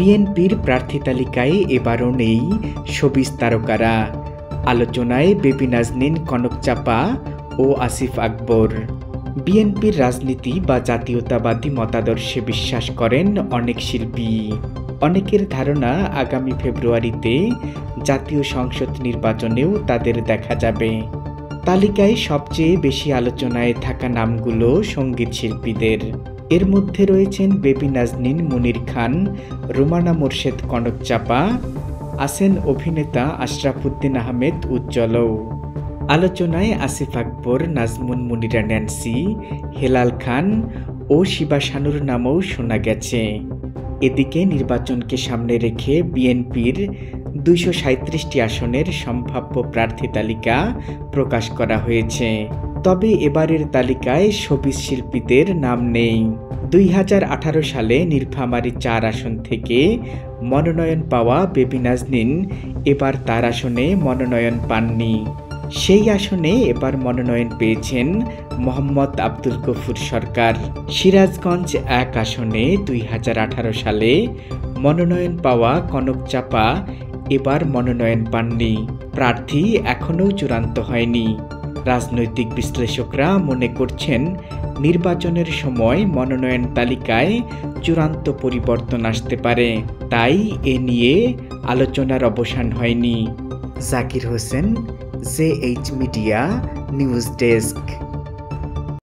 বিএনপির প্রার্থী তালিকায় এবারও নেই শোবিজ তারকারা। আলোচনায় বেবি নাজনীন কনকচাপা ও আসিফ আকবর। বিএনপির রাজনীতি বা জাতীয়তাবাদী মতাদর্শে বিশ্বাস করেন অনেক শিল্পী। অনেকের ধারণা আগামী ফেব্রুয়ারিতে জাতীয় সংসদ নির্বাচনেও তাদের দেখা যাবে। তালিকায় সবচেয়ে বেশি আলোচনায় থাকা নামগুলো সঙ্গীত শিল্পীদের। এর মধ্যে রয়েছেন বেবি নাজনীন, মনির খান, রুমানা মোর্শেদ কনকচাপা, আছেন অভিনেতা আশরাফুদ্দিন আহমেদ উজ্জ্বলও। আলোচনায় আসিফ আকবর, নাজমুন মুনিরা ন্যান্সি, হেলাল খান ও শিবা শানুর নামও শোনা গেছে। এদিকে নির্বাচনকে সামনে রেখে বিএনপির ২৩৭টি আসনের সম্ভাব্য প্রার্থী তালিকা প্রকাশ করা হয়েছে। তবে এবারের তালিকায় শোবিজ শিল্পীদের নাম নেই। ২০১৮ সালে নীলফামারী ৪ আসন থেকে মনোনয়ন পাওয়া বেবি নাজনীন এবার তার আসনে মনোনয়ন পাননি। সেই আসনে এবার মনোনয়ন পেয়েছেন মোহাম্মদ আব্দুল গফুর সরকার। সিরাজগঞ্জ ১ আসনে ২০১৮ সালে মনোনয়ন পাওয়া কনকচাপা এবার মনোনয়ন পাননি। প্রার্থী এখনও চূড়ান্ত হয়নি। রাজনৈতিক বিশ্লেষকরা মনে করছেন নির্বাচনের সময় মনোনয়ন তালিকায় চূড়ান্ত পরিবর্তন আসতে পারে, তাই এ নিয়ে আলোচনার অবসান হয়নি। Zakir Hossain, JH media, news desk.